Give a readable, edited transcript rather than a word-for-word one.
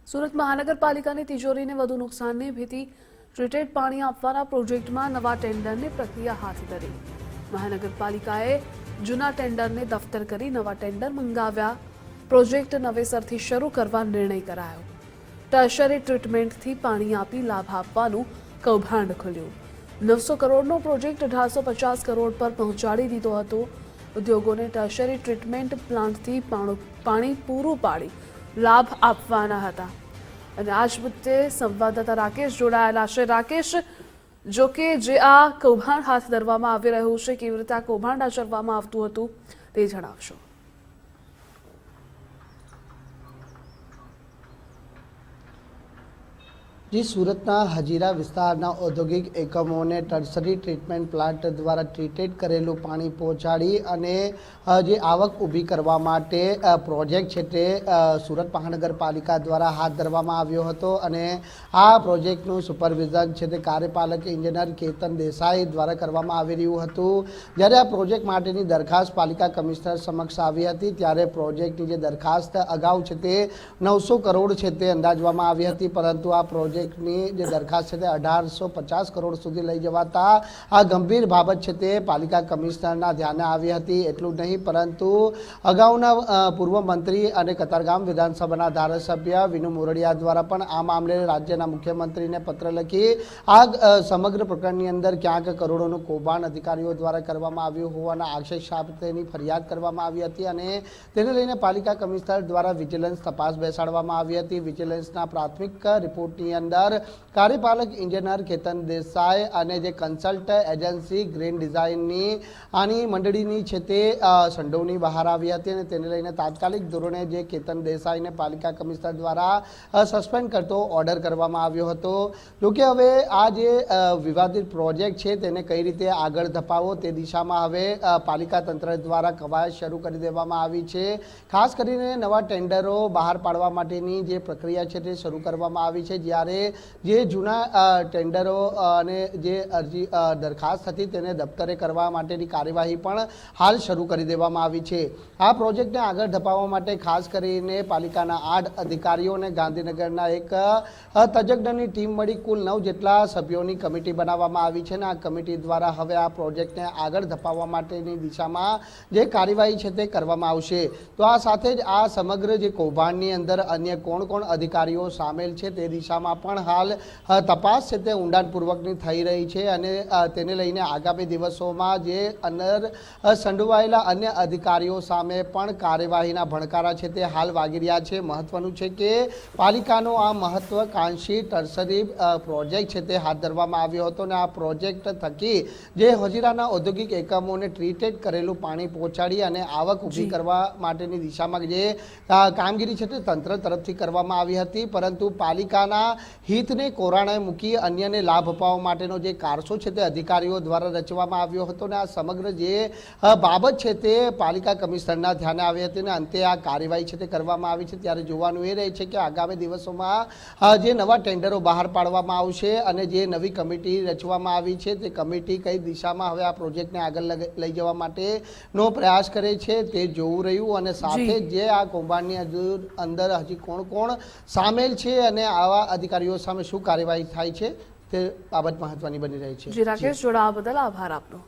સુરત મહાનગરપાલિકાની તિજોરીને વધુ નુકસાનની ભીતિ, ટ્રીટેડ પાણી આપવાના પ્રોજેક્ટમાં નવા ટેન્ડરની પ્રક્રિયા હાથ ધરી। મહાનગરપાલિકાએ જૂના ટેન્ડરને દફતર કરી નવા ટેન્ડર મંગાવ્યા। પ્રોજેક્ટ નવેસરથી શરૂ કરવા નિર્ણય કરાયો। ટર્શરી ટ્રીટમેન્ટથી પાણી આપી લાભ આપવાનું કૌભાંડ ખુલ્યું। 900 કરોડનો પ્રોજેક્ટ 1850 કરોડ પર પહોંચાડી દીધો હતો। ઉદ્યોગોને ટર્શરી ટ્રીટમેન્ટ પ્લાન્ટથી પાણી પૂરું પાડી લાભ આપવાના હતા। અને આ જ મુદ્દે સંવાદદાતા રાકેશ જોડાયેલા છે। રાકેશ, જો કે જે આ કૌભાંડ હાથ ધરવામાં આવી રહ્યું છે, કેવી રીતે આ કૌભાંડ આચરવામાં આવતું હતું તે જણાવશો। जी सूरतना हजीरा विस्तारना औद्योगिक एकमोने टर्सरी ट्रीटमेंट प्लांट द्वारा ट्रीटेड करेलू पाणी पहोंचाड़ी अने जे आवक ऊभी करवा माटे प्रोजेक्ट छे ते सूरत महानगरपालिका द्वारा हाथ धरवामां आव्यो हतो। अने आ प्रोजेक्टनुं सुपरविजन छे ते कार्यपालक इंजीनियर केतन देसाई द्वारा करवामां आवी रह्युं हतुं। ज्यारे आ प्रोजेक्ट माटेनी दरखास्त पालिका कमिश्नर समक्ष आवी हती त्यारे प्रोजेक्टनी जे दरखास्त अगाऊ छे ते 900 करोड़ छे ते अंदाजवामां आवी हती, परंतु आ प्रोजेक्ट જે દરખાસ્ત છે તે 1850 કરોડ સુધી લઈ જવાતા આ ગંભીર બાબત છે તે પાલિકા કમિશનરના ધ્યાને આવી હતી। એટલું નહીં, પરંતુ અગાઉના પૂર્વ મંત્રી અને કતારગામ વિધાનસભાના ધારાસભ્ય વિનુ મોરડિયા દ્વારા પણ આ મામલે રાજ્યના મુખ્યમંત્રીને પત્ર લખી આ સમગ્ર પ્રકરણની અંદર ક્યાંક કરોડોનું કૌભાંડ અધિકારીઓ દ્વારા કરવામાં આવ્યું હોવાના આક્ષેપ સાથેની ફરિયાદ કરવામાં આવી હતી અને તેને લઈને પાલિકા કમિશનર દ્વારા વિજિલન્સ તપાસ બેસાડવામાં આવી હતી। વિજિલન્સના પ્રાથમિક રિપોર્ટની અંદર कार्यपालक इंजीनियर केतन देसाई अने जे कंसल्ट एजेंसी ग्रीन डिजाइननी आनी मंडळीनी छे ते संडोवणी बहार आवी हती अने तेने लईने तात्कालिक धोरणे जे केतन देसाईने पालिका कमिश्नर द्वारा सस्पेन्ड करतो ऑर्डर करवामां आव्यो हतो। जो के हवे आ जे विवादित प्रोजेक्ट छे तेने कई रीते आगळ धपावो ते दिशामां हवे पालिका तंत्र द्वारा कवायत शरू करी देवामां आवी छे। खास करीने नवा टेन्डरो बहार पाडवा माटेनी जे प्रक्रिया छे ते शरू करवामां आवी छे। ज्यारे जे जूना टेन्डरो अने जे अरजी दरखास्त थी तेने दफ्तरे करवा माटेनी कार्यवाही पण हाल शरू करी देवामां आवी छे। आ प्रोजेक्टने आगळ धपाववा माटे खास करीने पालिकाना 8 अधिकारीओ अने गांधीनगरना एक तज्ञनी टीम मळी कुल 9 जेटला सभ्योनी कमिटी बनाववामां आवी छे। आ कमिटी द्वारा हवे आ प्रोजेक्टने आगळ धपाववा माटेनी दिशामां जे कार्यवाही छे ते करवामां आवशे। तो आ साथे ज आ समग्र जे कौभांडनी अंदर अन्य कोण कोण अधिकारीओ सामेल छे ते दिशामां पण हाल तपास छे ते ઊંડાણપૂર્વકની થઈ રહી છે અને તેને લઈને આગામી દિવસોમાં જે અંદર સંડોવાયેલા अन्य अधिकारीओ सामे पण कार्यवाहीना भणकारा छे ते हाल वागी रह्या छे। महत्वनुं छे के पालिकानो आ महत्वाकांक्षी टर्सरी प्रोजेक्ट छे ते हाथ धरवामां आव्यो हतो ने आ प्रोजेक्ट थकी जे हजीराना औद्योगिक एकमोने ट्रीटेड करेलुं पाणी पहोंचाडी अने आवक ऊभी करवा माटेनी दिशामां जे कामगीरी छे ते तंत्र तरफथी करवामां आवी हती, परंतु पालिकाना हितने कोराणे मूकी अन्यने लाभ अपाववा माटेनो जे कारસો છે તે અધિકારીઓ દ્વારા રચવામાં આવ્યો હતો ને આ સમગ્ર જે બાબત છે તે પાલિકા કમિશનરના ધ્યાને આવી હતી ને અંતે આ કાર્યવાહી છે તે કરવામાં આવી છે। ત્યારે જોવાનું એ રહે છે કે આગામી દિવસોમાં જે નવા ટેન્ડરો બહાર પાડવામાં આવશે અને જે નવી કમિટી રચવામાં આવી છે તે કમિટી કઈ દિશામાં હવે આ પ્રોજેક્ટને આગળ લઈ જવા માટેનો પ્રયાસ કરે છે તે જોવું રહ્યું અને સાથે જે આ કૌભાંડની અંદર હજી કોણ કોણ સામેલ છે અને આવા अधिकारीओ सामे शुं कार्यवाही थाय छे ते बाबत महत्वनी बनी रही है। जी राकेश, जोड़ावा बदल आभार आपनो।